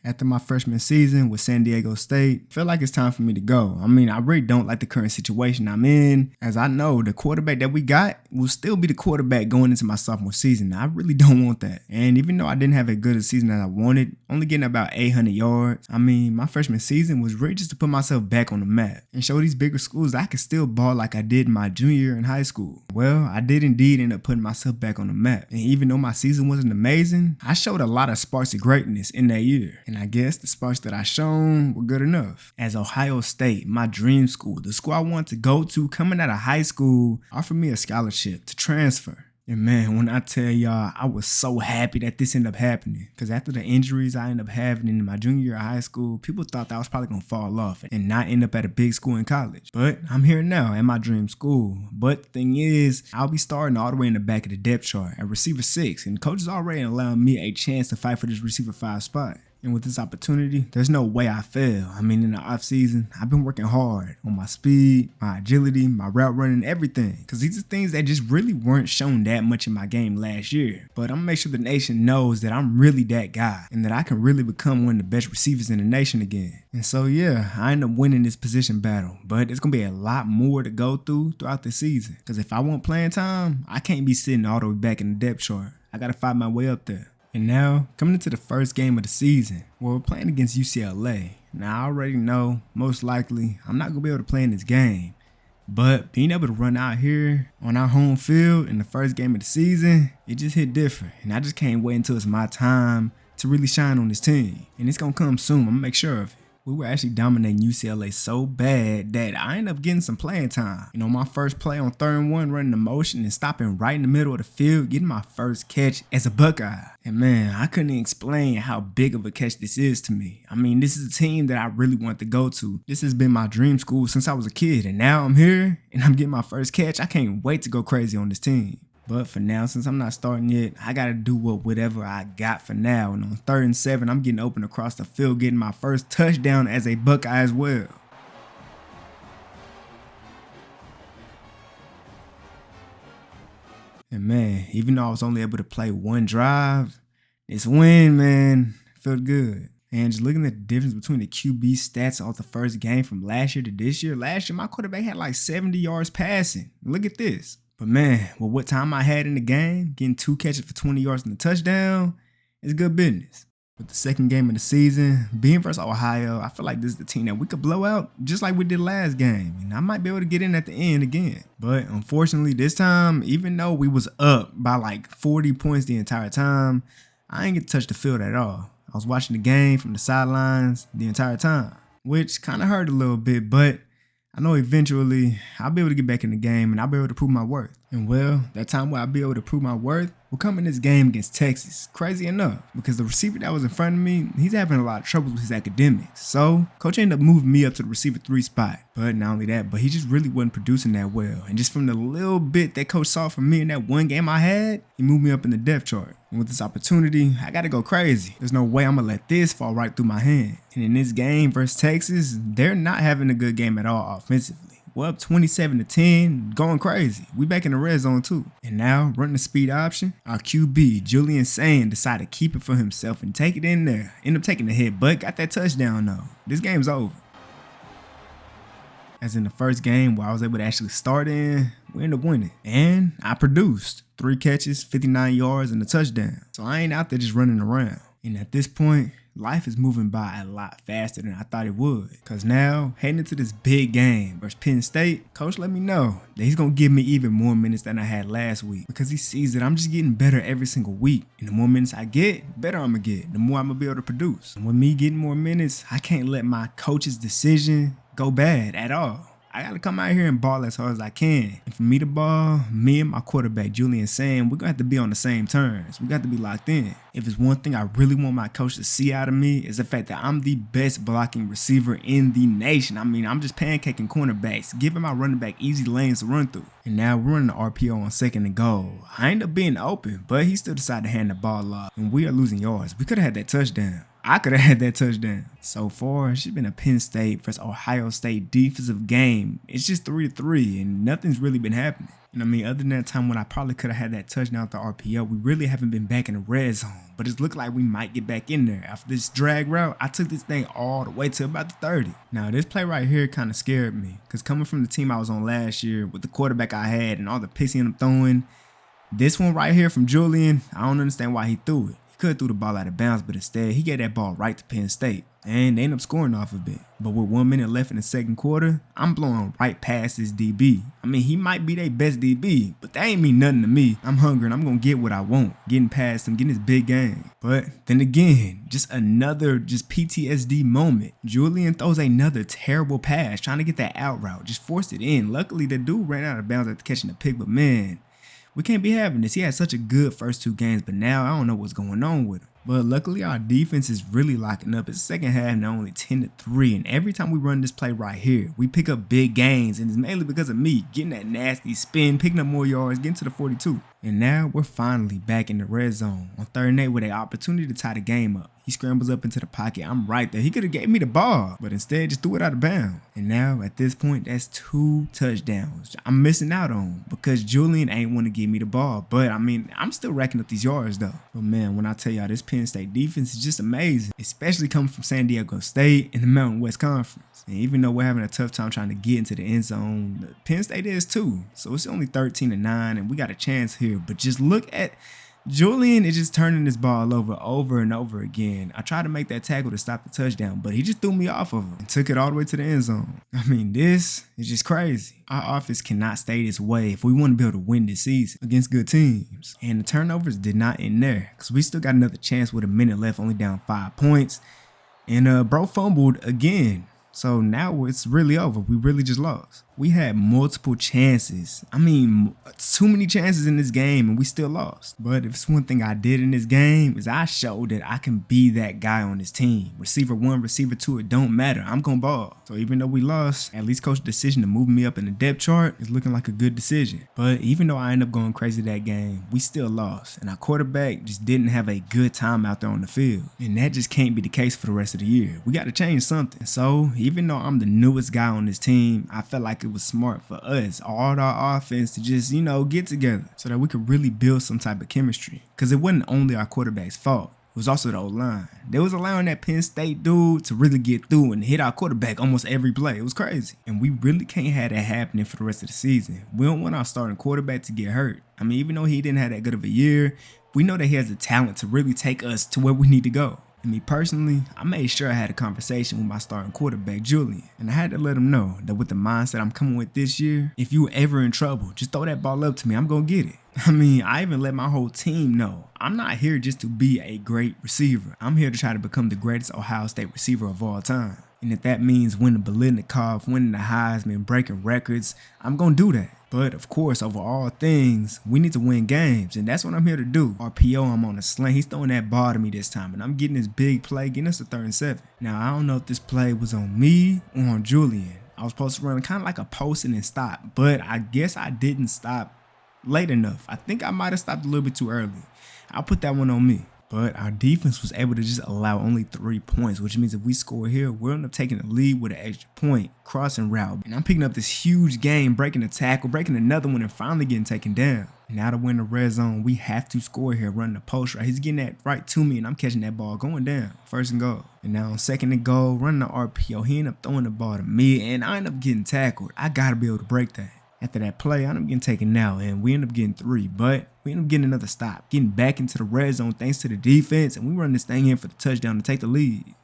After my freshman season with San Diego State, felt like it's time for me to go. I mean, I really don't like the current situation I'm in, as I know the quarterback that we got will still be the quarterback going into my sophomore season. I really don't want that. And even though I didn't have as good a season as I wanted, only getting about 800 yards, I mean, my freshman season was really just to put myself back on the map and show these bigger schools that I could still ball like I did in my junior year in high school. Well, I did indeed end up putting myself back on the map. And even though my season wasn't amazing, I showed a lot of sparks of greatness in that year. And I guess the sparks that I shown were good enough. As Ohio State, my dream school, the school I wanted to go to coming out of high school, offered me a scholarship to transfer. And man, when I tell y'all, I was so happy that this ended up happening. Because after the injuries I ended up having in my junior year of high school, people thought that I was probably going to fall off and not end up at a big school in college. But I'm here now at my dream school. But the thing is, I'll be starting all the way in the back of the depth chart at receiver 6. And coach is already allowing me a chance to fight for this receiver 5 spot. And with this opportunity, there's no way I fail. I mean, in the offseason, I've been working hard on my speed, my agility, my route running, everything. Because these are things that just really weren't shown that much in my game last year. But I'm going to make sure the nation knows that I'm really that guy and that I can really become one of the best receivers in the nation again. And so, yeah, I end up winning this position battle. But it's going to be a lot more to go throughout the season. Because if I want playing time, I can't be sitting all the way back in the depth chart. I got to fight my way up there. And now, coming into the first game of the season, where we're playing against UCLA. Now, I already know, most likely, I'm not going to be able to play in this game. But being able to run out here on our home field in the first game of the season, it just hit different. And I just can't wait until it's my time to really shine on this team. And it's going to come soon. I'm going to make sure of it. We were actually dominating UCLA so bad that I ended up getting some playing time. You know, my first play on 3rd and 1, running the motion and stopping right in the middle of the field, getting my first catch as a Buckeye. And man, I couldn't explain how big of a catch this is to me. I mean, this is a team that I really want to go to. This has been my dream school since I was a kid, and now I'm here and I'm getting my first catch. I can't wait to go crazy on this team. But for now, since I'm not starting yet, I got to do whatever I got for now. And on 3rd and 7, I'm getting open across the field, getting my first touchdown as a Buckeye as well. And man, even though I was only able to play one drive, this win, man, felt good. And just looking at the difference between the QB stats off the first game from last year to this year, last year my quarterback had like 70 yards passing. Look at this. But man, with what time I had in the game, getting 2 catches for 20 yards and a touchdown, it's good business. With the second game of the season, being versus Ohio, I feel like this is the team that we could blow out just like we did last game. And I might be able to get in at the end again. But unfortunately, this time, even though we was up by like 40 points the entire time, I ain't get to touch the field at all. I was watching the game from the sidelines the entire time, which kind of hurt a little bit, but I know eventually I'll be able to get back in the game and I'll be able to prove my worth. And well, that time where I'll be able to prove my worth will come in this game against Texas. Crazy enough, because the receiver that was in front of me, he's having a lot of troubles with his academics. So coach ended up moving me up to the receiver 3 spot. But not only that, but he just really wasn't producing that well. And just from the little bit that coach saw from me in that one game I had, he moved me up in the depth chart. And with this opportunity, I got to go crazy. There's no way I'm going to let this fall right through my hand. And in this game versus Texas, they're not having a good game at all offensively. We're up 27-10, going crazy. We back in the red zone too. And now, running the speed option, our QB, Julian Sand, decided to keep it for himself and take it in there. Ended up taking the hit, but got that touchdown though. This game's over. As in the first game where I was able to actually start in, we ended up winning. And I produced 3 catches, 59 yards, and a touchdown. So I ain't out there just running around. And at this point, life is moving by a lot faster than I thought it would. Because now, heading into this big game versus Penn State, coach let me know that he's going to give me even more minutes than I had last week. Because he sees that I'm just getting better every single week. And the more minutes I get, the better I'm going to get. The more I'm going to be able to produce. And with me getting more minutes, I can't let my coach's decision go bad at all. I got to come out here and ball as hard as I can. And for me to ball, me and my quarterback, Julian Sand, we're going to have to be on the same terms. We got to be locked in. If it's one thing I really want my coach to see out of me, is the fact that I'm the best blocking receiver in the nation. I mean, I'm just pancaking cornerbacks, giving my running back easy lanes to run through. And now we're running the RPO on 2nd and goal. I ended up being open, but he still decided to hand the ball off. And we are losing yards. We could have had that touchdown. I could have had that touchdown. So far, it's just been a Penn State versus Ohio State defensive game. It's just 3-3, and nothing's really been happening. And I mean, other than that time when I probably could have had that touchdown at the RPO, we really haven't been back in the red zone. But it's looked like we might get back in there. After this drag route, I took this thing all the way to about the 30. Now, this play right here kind of scared me. Because coming from the team I was on last year with the quarterback I had and all the picks he ended up throwing, this one right here from Julian, I don't understand why he threw it. He could have threw the ball out of bounds, but instead, he gave that ball right to Penn State. And they ended up scoring off of it. But with 1 minute left in the second quarter, I'm blowing right past this DB. I mean, he might be their best DB, but that ain't mean nothing to me. I'm hungry and I'm going to get what I want. Getting past him, getting this big game. But then again, just another PTSD moment. Julian throws another terrible pass, trying to get that out route. Just forced it in. Luckily, the dude ran out of bounds after catching the pick, but man, we can't be having this. He had such a good first 2 games, but now I don't know what's going on with him. But luckily, our defense is really locking up. It's second half and only 10-3. And every time we run this play right here, we pick up big gains. And it's mainly because of me getting that nasty spin, picking up more yards, getting to the 42. And now we're finally back in the red zone on 3rd and 8 with an opportunity to tie the game up. He scrambles up into the pocket. I'm right there. He could have gave me the ball, but instead just threw it out of bounds. And now at this point, that's 2 touchdowns I'm missing out on because Julian ain't want to give me the ball. But I mean, I'm still racking up these yards though. But man, when I tell y'all, this Penn State defense is just amazing, especially coming from San Diego State in the Mountain West Conference. And even though we're having a tough time trying to get into the end zone, Penn State is too. So it's only 13-9, and we got a chance here. But just look at Julian is just turning this ball over and over again. I tried to make that tackle to stop the touchdown, but he just threw me off of him and took it all the way to the end zone. I mean, this is just crazy. Our offense cannot stay this way if we want to be able to win this season against good teams. And the turnovers did not end there because we still got another chance with a minute left, only down 5 points. And bro fumbled again. So now it's really over. We really just lost. We had multiple chances. I mean, too many chances in this game and we still lost. But if it's one thing I did in this game is I showed that I can be that guy on this team. Receiver 1, receiver 2, it don't matter. I'm going to ball. So even though we lost, at least coach's decision to move me up in the depth chart is looking like a good decision. But even though I ended up going crazy that game, we still lost. And our quarterback just didn't have a good time out there on the field. And that just can't be the case for the rest of the year. We got to change something. So even though I'm the newest guy on this team, I felt like it was smart for us, all our offense, to just, get together so that we could really build some type of chemistry. Because it wasn't only our quarterback's fault. It was also the O-line. They was allowing that Penn State dude to really get through and hit our quarterback almost every play. It was crazy. And we really can't have that happening for the rest of the season. We don't want our starting quarterback to get hurt. I mean, even though he didn't have that good of a year, we know that he has the talent to really take us to where we need to go. And me personally, I made sure I had a conversation with my starting quarterback, Julian. And I had to let him know that with the mindset I'm coming with this year, if you were ever in trouble, just throw that ball up to me. I'm going to get it. I mean, I even let my whole team know I'm not here just to be a great receiver. I'm here to try to become the greatest Ohio State receiver of all time. And if that means winning Biletnikoff, winning the Heisman, breaking records, I'm going to do that. But of course, over all things, we need to win games, and that's what I'm here to do. RPO, I'm on a slant. He's throwing that ball to me this time, and I'm getting this big play, getting us a 3rd and 7. Now, I don't know if this play was on me or on Julian. I was supposed to run kind of like a post and then stop, but I guess I didn't stop late enough. I think I might have stopped a little bit too early. I'll put that one on me. But our defense was able to just allow only 3 points, which means if we score here, we'll end up taking the lead with an extra point, crossing route. And I'm picking up this huge game, breaking a tackle, breaking another one, and finally getting taken down. Now to win the red zone, we have to score here, running the post right. He's getting that right to me, and I'm catching that ball going down. 1st and goal. And now on 2nd and goal, running the RPO, he ended up throwing the ball to me, and I end up getting tackled. I got to be able to break that. After that play, I ended up getting taken out, and we ended up getting 3, but we ended up getting another stop, getting back into the red zone thanks to the defense, and we run this thing in for the touchdown to take the lead.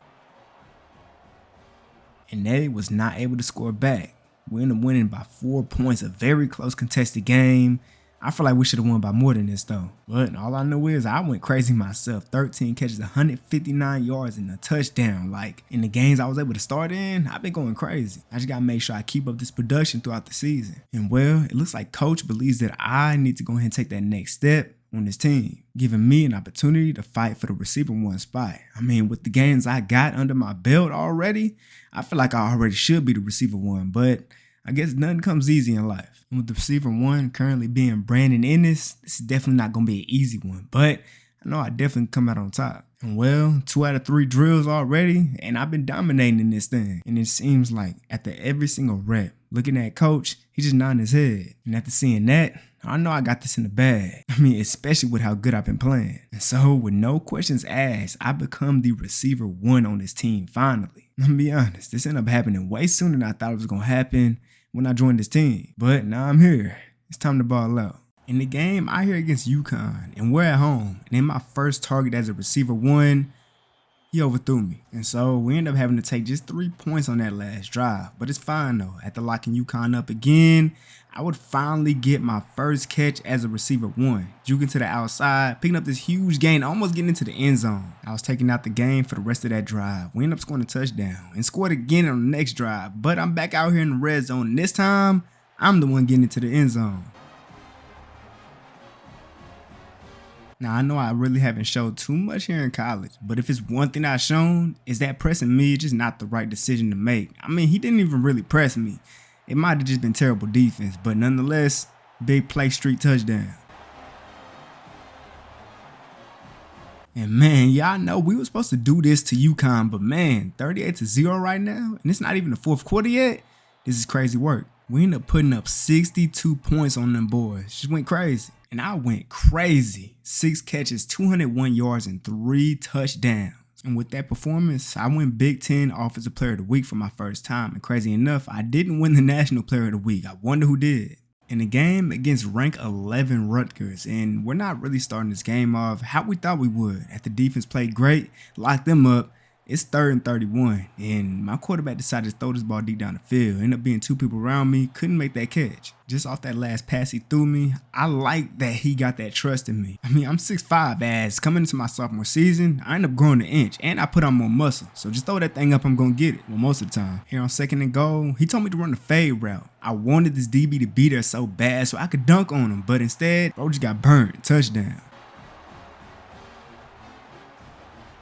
And they was not able to score back. We ended up winning by 4 points, a very close contested game. I feel like we should have won by more than this though. But all I know is I went crazy myself. 13 catches, 159 yards, and a touchdown. Like in the games I was able to start in, I've been going crazy. I just gotta make sure I keep up this production throughout the season. And well, it looks like coach believes that I need to go ahead and take that next step on this team, giving me an opportunity to fight for the receiver 1 spot. I mean, with the games I got under my belt already, I feel like I already should be the receiver 1, but I guess nothing comes easy in life. And with the receiver 1 currently being Brandon Ennis, this is definitely not going to be an easy one, but I know I definitely come out on top. And well, 2 out of 3 drills already, and I've been dominating in this thing. And it seems like after every single rep, Looking at coach, he just nodding his head. And after seeing that, I know I got this in the bag. I mean, especially with how good I've been playing. And so, with no questions asked, I become the receiver 1 on this team finally. I'm gonna be honest, this ended up happening way sooner than I thought it was gonna happen when I joined this team. But now I'm here. It's time to ball out. In the game, I here against UConn, and we're at home. And in my first target as a receiver 1, he overthrew me. And so we end up having to take just 3 points on that last drive. But it's fine though. After locking UConn up again, I would finally get my first catch as a receiver 1. Juking to the outside, picking up this huge gain, almost getting into the end zone. I was taking out the game for the rest of that drive. We ended up scoring a touchdown and scored again on the next drive. But I'm back out here in the red zone. And this time, I'm the one getting into the end zone. Now, I know I really haven't showed too much here in college, but if it's one thing I've shown, is that pressing me is just not the right decision to make. I mean, he didn't even really press me. It might have just been terrible defense, but nonetheless, big play streak touchdown. And man, y'all know we were supposed to do this to UConn, but man, 38-0 right now, and it's not even the fourth quarter yet. This is crazy work. We ended up putting up 62 points on them boys. Just went crazy. And I went crazy. 6 catches, 201 yards, and 3 touchdowns. And with that performance, I went Big Ten Offensive Player of the Week for my first time. And crazy enough, I didn't win the National Player of the Week. I wonder who did. In the game against rank 11 Rutgers, and we're not really starting this game off how we thought we would. After defense played great, locked them up. It's 3rd and 31, and my quarterback decided to throw this ball deep down the field. Ended up being 2 people around me, couldn't make that catch. Just off that last pass he threw me, I like that he got that trust in me. I mean, I'm 6'5", as coming into my sophomore season, I ended up growing an inch, and I put on more muscle. So just throw that thing up, I'm gonna get it. Well, most of the time. Here on 2nd and goal, he told me to run the fade route. I wanted this DB to be there so bad so I could dunk on him, but instead, bro just got burned. Touchdown.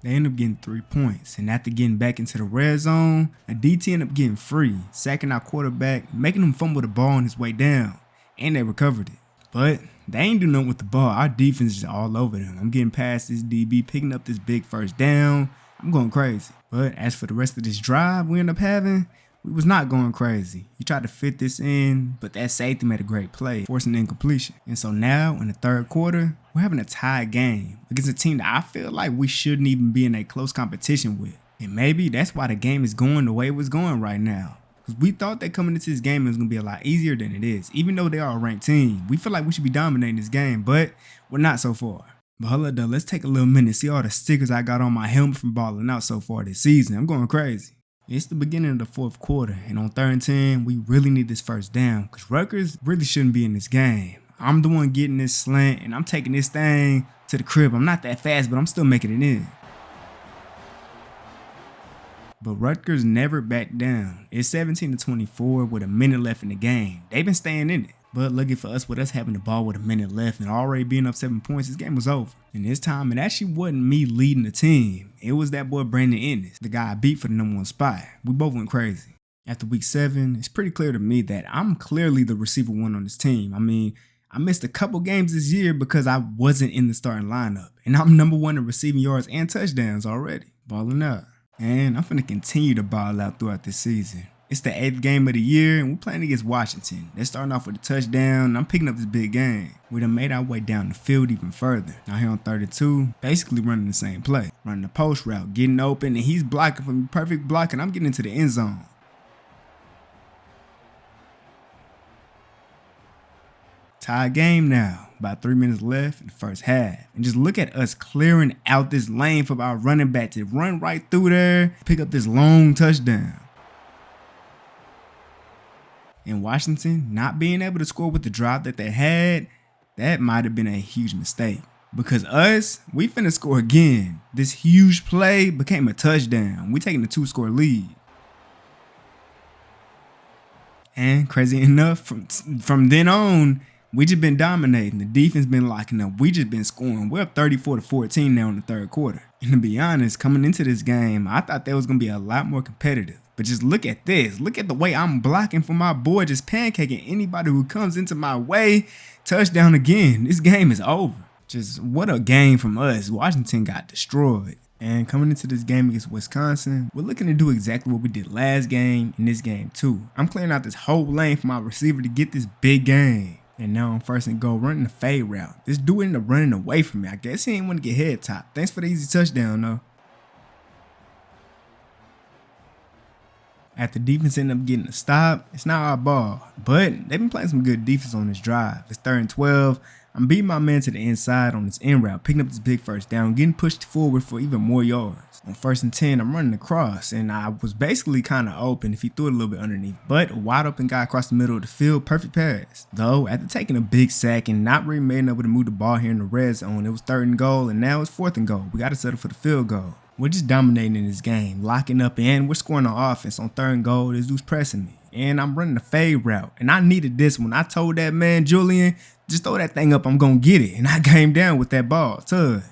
They ended up getting 3 points, and after getting back into the red zone, a DT ended up getting free, sacking our quarterback, making him fumble the ball on his way down, and they recovered it. But they ain't do nothing with the ball. Our defense is all over them. I'm getting past this DB, picking up this big first down. I'm going crazy. But as for the rest of this drive we ended up having, we was not going crazy. He tried to fit this in, but that safety made a great play, forcing incompletion. And so now, in the 3rd quarter, we're having a tie game against a team that I feel like we shouldn't even be in a close competition with. And maybe that's why the game is going the way it was going right now. Because we thought that coming into this game it was going to be a lot easier than it is. Even though they are a ranked team, we feel like we should be dominating this game, but we're not so far. But hold up though, let's take a little minute and see all the stickers I got on my helmet from balling out so far this season. I'm going crazy. It's the beginning of the 4th quarter, and on 3rd and 10, we really need this first down because Rutgers really shouldn't be in this game. I'm the one getting this slant, and I'm taking this thing to the crib. I'm not that fast, but I'm still making it in. But Rutgers never backed down. It's 17-24 with a minute left in the game. They've been staying in it. But lucky for us, with us having the ball with a minute left and already being up 7 points, this game was over. And this time, it actually wasn't me leading the team. It was that boy Brandon Ennis, the guy I beat for the #1 spot. We both went crazy. After week 7, it's pretty clear to me that I'm clearly the receiver 1 on this team. I mean, I missed a couple games this year because I wasn't in the starting lineup. And I'm #1 in receiving yards and touchdowns already. Balling out. And I'm finna continue to ball out throughout this season. It's the 8th game of the year, and we're playing against Washington. They're starting off with a touchdown, and I'm picking up this big game. We done made our way down the field even further. Now here on 32, basically running the same play. Running the post route, getting open, and he's blocking for me. Perfect block, and I'm getting into the end zone. Tie game now. About 3 minutes left in the first half. And just look at us clearing out this lane for our running back to run right through there, pick up this long touchdown. And Washington not being able to score with the drive that they had, that might have been a huge mistake. Because us, we finna score again. This huge play became a touchdown. We taking a 2-score lead. And crazy enough, from then on, we just been dominating. The defense been locking up. We just been scoring. We're up 34-14 now in the 3rd quarter. And to be honest, coming into this game, I thought that was going to be a lot more competitive. But just look at this. Look at the way I'm blocking for my boy, just pancaking anybody who comes into my way. Touchdown again. This game is over. Just what a game from us. Washington got destroyed. And coming into this game against Wisconsin, we're looking to do exactly what we did last game in this game too. I'm clearing out this whole lane for my receiver to get this big game. And now on 1st and goal, running the fade route. This dude ended up running away from me. I guess he didn't want to get head top. Thanks for the easy touchdown though. After defense ended up getting a stop, it's not our ball. But they've been playing some good defense on this drive. It's 3rd and 12. I'm beating my man to the inside on this end route, picking up this big first down, getting pushed forward for even more yards. On 1st and 10, I'm running across, and I was basically kind of open if he threw it a little bit underneath. But a wide open guy across the middle of the field, perfect pass. Though, after taking a big sack and not really being able to move the ball here in the red zone, it was 3rd and goal, and now it's 4th and goal. We got to settle for the field goal. We're just dominating in this game, locking up, and we're scoring on offense. On 3rd and goal, this dude's pressing me, and I'm running the fade route, and I needed this one. I told that man, Julian, just throw that thing up, I'm going to get it, and I came down with that ball, Tud.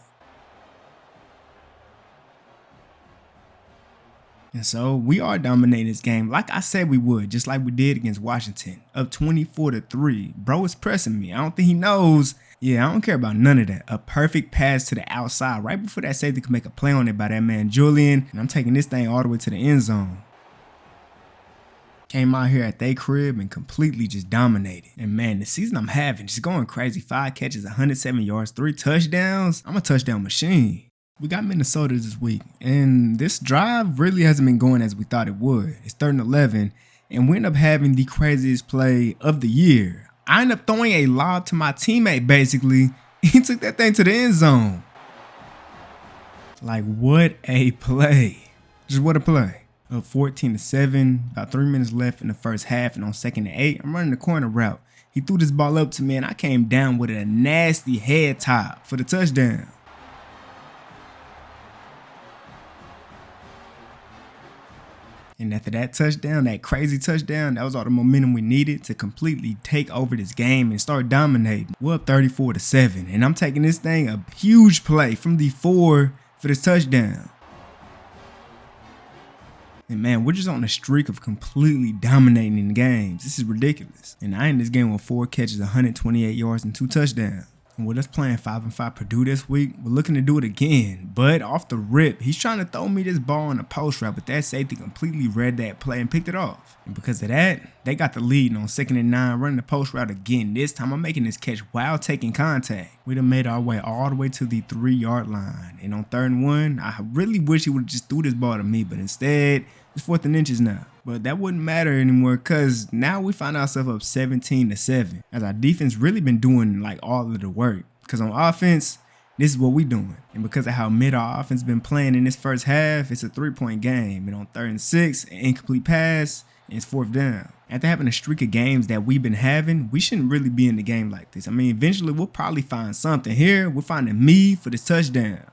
And so we are dominating this game like I said we would, just like we did against Washington, up 24-3. Bro is pressing me. I don't think he knows. Yeah, I don't care about none of that. A perfect pass to the outside right before that safety could make a play on it by that man Julian, and I'm taking this thing all the way to the end zone. Came out here at their crib and completely just dominated. And man, the season I'm having, just going crazy. 5 catches, 107 yards, 3 touchdowns. I'm a touchdown machine. We got Minnesota this week, and this drive really hasn't been going as we thought it would. It's 3rd and 11, and we end up having the craziest play of the year. I end up throwing a lob to my teammate, basically. He took that thing to the end zone. Like, what a play. Just what a play. Up 14-7, about 3 minutes left in the first half, and on 2nd and 8, I'm running the corner route. He threw this ball up to me, and I came down with a nasty head top for the touchdown. And after that touchdown, that crazy touchdown, that was all the momentum we needed to completely take over this game and start dominating. We're up 34-7, and I'm taking this thing a huge play from the 4 for this touchdown. And man, we're just on a streak of completely dominating in games. This is ridiculous. And I end this game with 4 catches, 128 yards, and 2 touchdowns. And with us playing 5-5 Purdue this week, we're looking to do it again. But off the rip, he's trying to throw me this ball in a post route, but that safety completely read that play and picked it off. And because of that, they got the lead on 2nd and 9, running the post route again. This time I'm making this catch while taking contact. We done made our way all the way to the 3-yard line. And on 3rd and 1, I really wish he would have just threw this ball to me, but instead, it's 4th and inches now. But that wouldn't matter anymore because now we find ourselves up 17-7 as our defense really been doing like all of the work. Because on offense, this is what we doing. And because of how mid our offense been playing in this first half, it's a 3-point game. And on 3rd and 6, an incomplete pass, and it's 4th down. After having a streak of games that we've been having, we shouldn't really be in the game like this. I mean, eventually we'll probably find something. Here, we're finding me for this touchdown.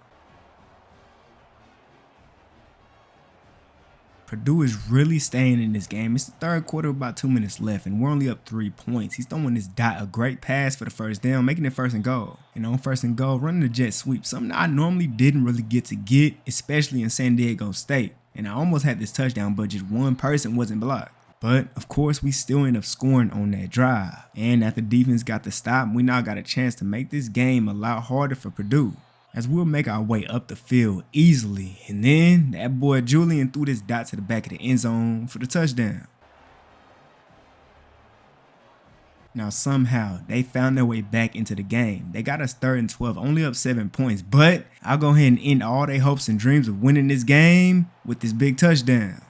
Purdue is really staying in this game. It's the 3rd quarter, about 2 minutes left, and we're only up 3 points. He's throwing this dot, a great pass for the first down, making it 1st and goal. And on 1st and goal, running the jet sweep, something I normally didn't really get to get, especially in San Diego State. And I almost had this touchdown, but just one person wasn't blocked. But, of course, we still end up scoring on that drive. And after defense got the stop, we now got a chance to make this game a lot harder for Purdue, as we'll make our way up the field easily. And then that boy Julian threw this dot to the back of the end zone for the touchdown. Now somehow they found their way back into the game. They got us 3rd and 12, only up 7 points. But I'll go ahead and end all their hopes and dreams of winning this game with this big touchdown.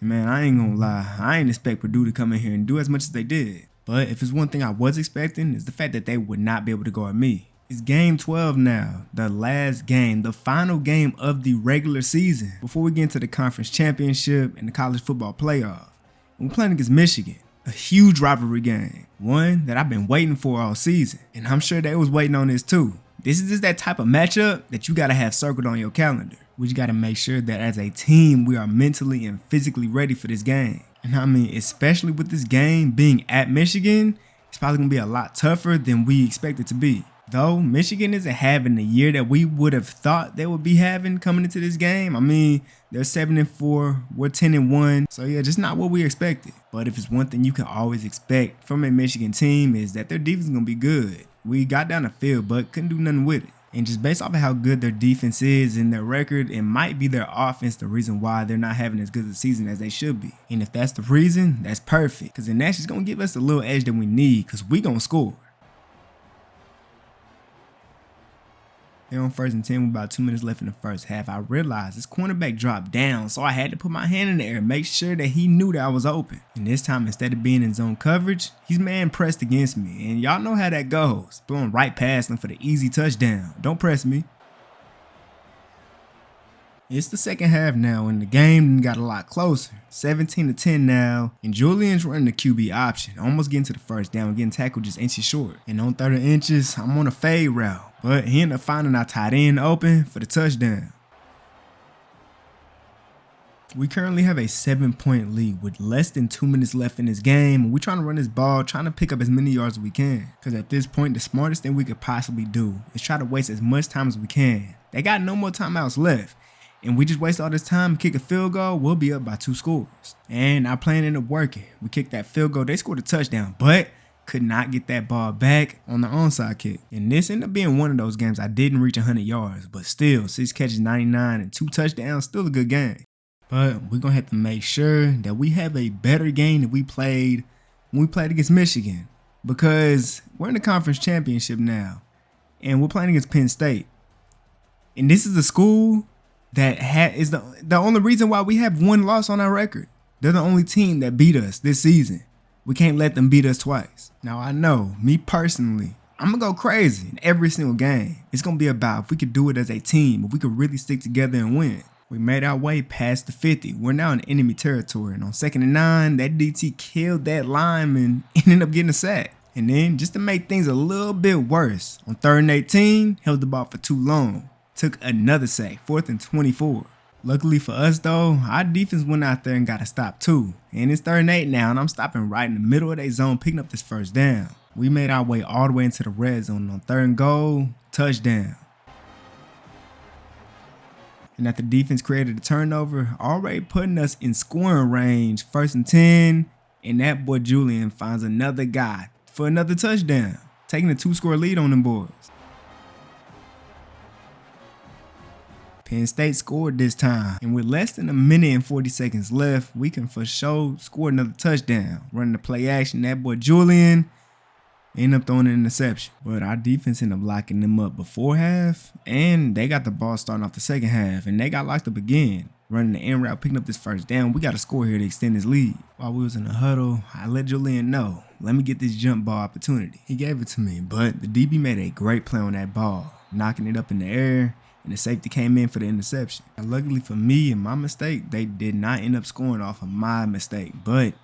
And man, I ain't gonna lie, I ain't expect Purdue to come in here and do as much as they did. But if it's one thing I was expecting, is the fact that they would not be able to guard me. It's game 12 now, the last game, the final game of the regular season before we get into the conference championship and the college football playoff. We're playing against Michigan, a huge rivalry game, one that I've been waiting for all season, and I'm sure they was waiting on this too. This is just that type of matchup that you gotta have circled on your calendar. We just gotta make sure that as a team, we are mentally and physically ready for this game. And I mean, especially with this game being at Michigan, it's probably going to be a lot tougher than we expect it to be. Though Michigan isn't having the year that we would have thought they would be having coming into this game. I mean, they're 7-4, we're 10-1. So yeah, just not what we expected. But if it's one thing you can always expect from a Michigan team is that their defense is going to be good. We got down the field, but couldn't do nothing with it. And just based off of how good their defense is and their record, it might be their offense the reason why they're not having as good a season as they should be. And if that's the reason, that's perfect. Because then that's just going to give us the little edge that we need because we going to score. They're on 1st and 10 with about 2 minutes left in the first half. I realized this cornerback dropped down, so I had to put my hand in the air and make sure that he knew that I was open. And this time, instead of being in zone coverage, he's man pressed against me. And y'all know how that goes. Blowing right past him for the easy touchdown. Don't press me. It's the second half now, and the game got a lot closer. 17-10 now, and Julian's running the QB option, almost getting to the first down, getting tackled just inches short. And on 30 inches, I'm on a fade route, but he ended up finding our tight end open for the touchdown. We currently have a 7-point lead with less than 2 minutes left in this game, and we're trying to run this ball, trying to pick up as many yards as we can. Because at this point, the smartest thing we could possibly do is try to waste as much time as we can. They got no more timeouts left. And we just waste all this time, kick a field goal, we'll be up by 2 scores. And our plan ended up working. We kicked that field goal, they scored a touchdown, but could not get that ball back on the onside kick. And this ended up being one of those games I didn't reach 100 yards, but still, 6 catches, 99, and 2 touchdowns, still a good game. But we're going to have to make sure that we have a better game than we played when we played against Michigan. Because we're in the conference championship now, and we're playing against Penn State. And this is a school that is the only reason why we have 1 loss on our record. They're the only team that beat us this season. We can't let them beat us twice. Now I know, me personally, I'm going to go crazy in every single game. It's going to be about if we could do it as a team, if we could really stick together and win. We made our way past the 50. We're now in enemy territory. And on 2nd and 9, that DT killed that lineman and ended up getting a sack. And then just to make things a little bit worse, on 3rd and 18, held the ball for too long. Took another sack, 4th and 24. Luckily for us though, our defense went out there and got a stop too. And it's 3rd and 8 now, and I'm stopping right in the middle of their zone, picking up this first down. We made our way all the way into the red zone on 3rd and goal, touchdown. And after defense created a turnover, already putting us in scoring range, 1st and 10, and that boy Julian finds another guy for another touchdown, taking a 2-score lead on them boys. Penn State scored this time, and with less than 1 minute and 40 seconds left, we can for sure score another touchdown. Running the play action, that boy Julian ended up throwing an interception. But our defense ended up locking them up before half, and they got the ball starting off the second half, and they got locked up again. Running the end route, picking up this first down. We got to score here to extend this lead. While we was in the huddle, I let Julian know, let me get this jump ball opportunity. He gave it to me, but the DB made a great play on that ball, knocking it up in the air, and the safety came in for the interception. And luckily for me and my mistake, they did not end up scoring off of my mistake, but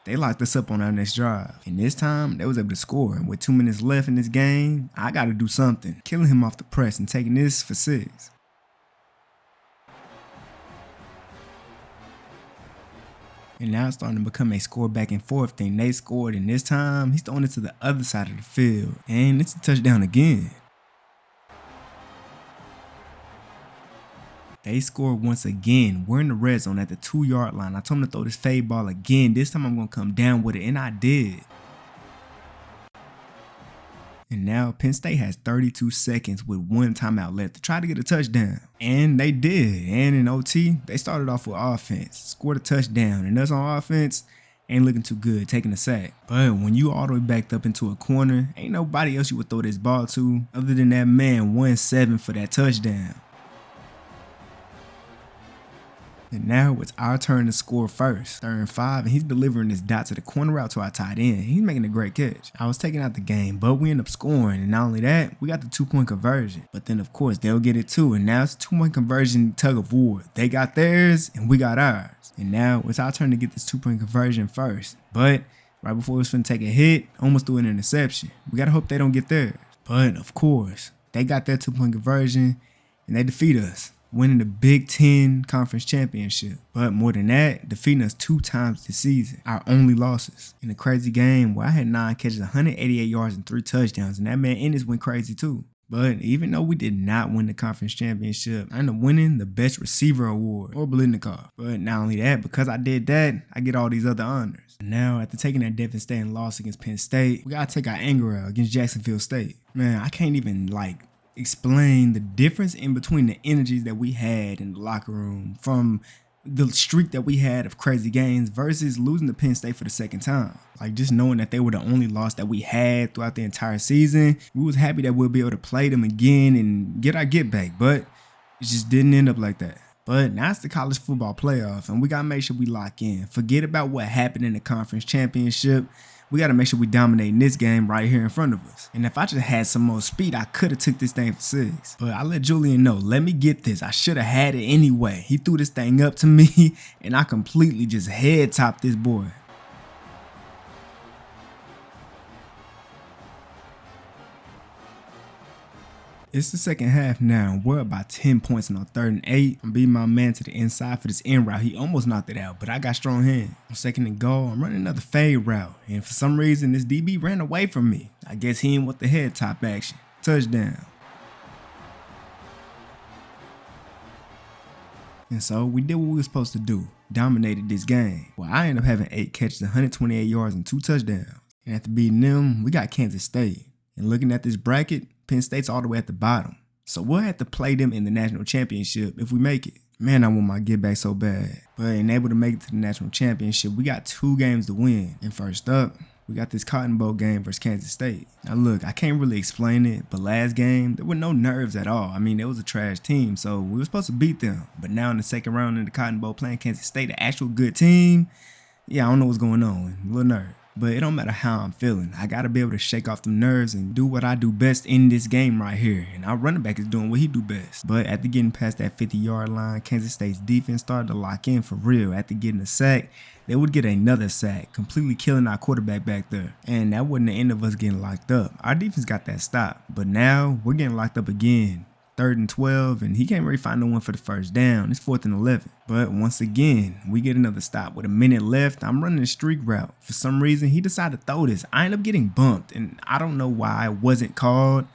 they locked us up on our next drive. And this time, they was able to score. And with 2 minutes left in this game, I got to do something. Killing him off the press and taking this for 6. And now it's starting to become a score back and forth thing. They scored, and this time, he's throwing it to the other side of the field. And it's a touchdown again. They scored once again. We're in the red zone at the 2-yard line. I told him to throw this fade ball again. This time I'm going to come down with it, and I did. And now Penn State has 32 seconds with 1 timeout left to try to get a touchdown. And they did. And in OT, they started off with offense, scored a touchdown. And us on offense ain't looking too good, taking a sack. But when you all the way backed up into a corner, ain't nobody else you would throw this ball to other than that man 1-7 for that touchdown. And now it's our turn to score first. 3rd and 5, and he's delivering this dot to the corner route to our tight end. He's making a great catch. I was taking out the game, but we end up scoring. And not only that, we got the 2-point conversion. But then, of course, they'll get it too. And now it's a 2-point conversion tug of war. They got theirs, and we got ours. And now it's our turn to get this 2-point conversion first. But right before we was finna take a hit, almost threw an interception. We got to hope they don't get theirs. But, of course, they got their 2-point conversion, and they defeat us, winning the Big Ten Conference Championship. But more than that, defeating us 2 times this season, our only losses. In a crazy game where I had 9 catches, 188 yards, and 3 touchdowns, and that man Ennis went crazy too. But even though we did not win the conference championship, I ended up winning the Best Receiver Award, or Blitnikov. But not only that, because I did that, I get all these other honors. Now, after taking that devastating loss against Penn State, we gotta take our anger out against Jacksonville State. Man, I can't even, explain the difference in between the energies that we had in the locker room from the streak that we had of crazy games versus losing to Penn State for the second time. Like, just knowing that they were the only loss that we had throughout the entire season, we was happy that we'll be able to play them again and get our get back, but it just didn't end up like that. But now it's the college football playoff, and we got to make sure we lock in. Forget about what happened in the conference championship. We got to make sure we dominate in this game right here in front of us. And if I just had some more speed, I could have took this thing for 6. But I let Julian know, let me get this. I should have had it anyway. He threw this thing up to me, and I completely just head topped this boy. It's the second half now. We're up by 10 points on 3rd and 8. I'm beating my man to the inside for this end route. He almost knocked it out, but I got strong hands. On 2nd and goal, I'm running another fade route. And for some reason, this DB ran away from me. I guess he didn't want the head top action. Touchdown. And so we did what we were supposed to do. Dominated this game. Well, I ended up having 8 catches, 128 yards, and 2 touchdowns. And after beating them, we got Kansas State. And looking at this bracket, Penn State's all the way at the bottom. So we'll have to play them in the national championship if we make it. Man, I want my get back so bad. But ain't able to make it to the national championship, we got 2 games to win. And first up, we got this Cotton Bowl game versus Kansas State. Now look, I can't really explain it, but last game, there were no nerves at all. I mean, it was a trash team, so we were supposed to beat them. But now in the second round in the Cotton Bowl playing Kansas State, an actual good team, yeah, I don't know what's going on. A little nerve. But it don't matter how I'm feeling. I got to be able to shake off them nerves and do what I do best in this game right here. And our running back is doing what he do best. But after getting past that 50-yard line, Kansas State's defense started to lock in for real. After getting a sack, they would get another sack, completely killing our quarterback back there. And that wasn't the end of us getting locked up. Our defense got that stop. But now we're getting locked up again. 3rd and 12, and he can't really find no one for the first down. It's 4th and 11. But once again, we get another stop. With a minute left, I'm running a streak route. For some reason, he decided to throw this. I end up getting bumped, and I don't know why it wasn't called,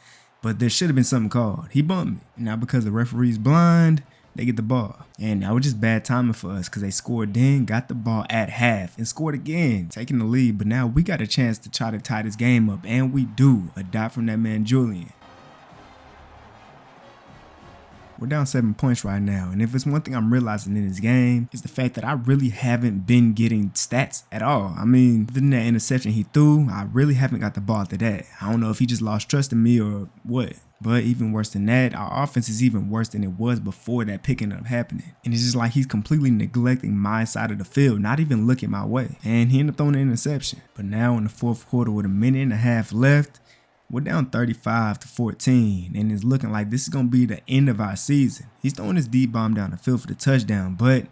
but there should have been something called. He bumped me. And now because the referee's blind, they get the ball. And that was just bad timing for us because they scored then, got the ball at half, and scored again, taking the lead. But now we got a chance to try to tie this game up, and we do. A dot from that man, Julian. We're down 7 points right now, and if it's one thing I'm realizing in this game, it's the fact that I really haven't been getting stats at all. I mean, other than that interception he threw, I really haven't got the ball after that. I don't know if he just lost trust in me or what. But even worse than that, our offense is even worse than it was before that pick ended up happening. And it's just like he's completely neglecting my side of the field, not even looking my way. And he ended up throwing an interception. But now in the 4th quarter with a minute and a half left, we're down 35-14, and it's looking like this is going to be the end of our season. He's throwing his deep bomb down the field for the touchdown, but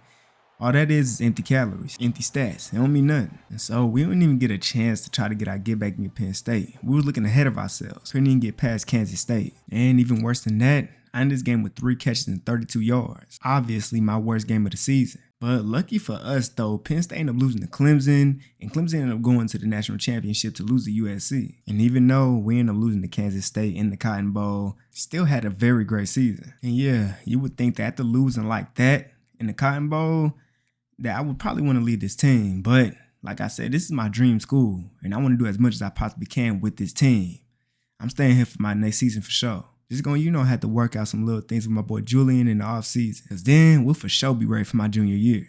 all that is empty calories, empty stats. It don't mean nothing. And so we don't even get a chance to try to get our get back in Penn State. We was looking ahead of ourselves. Couldn't even get past Kansas State. And even worse than that, I ended this game with 3 catches and 32 yards. Obviously my worst game of the season. But lucky for us though, Penn State ended up losing to Clemson, and Clemson ended up going to the national championship to lose to USC. And even though we ended up losing to Kansas State in the Cotton Bowl, still had a very great season. And yeah, you would think that after losing like that in the Cotton Bowl, that I would probably want to leave this team. But like I said, this is my dream school, and I want to do as much as I possibly can with this team. I'm staying here for my next season for sure. Just going, have to work out some little things with my boy Julian in the off season. Because then we'll for sure be ready for my junior year.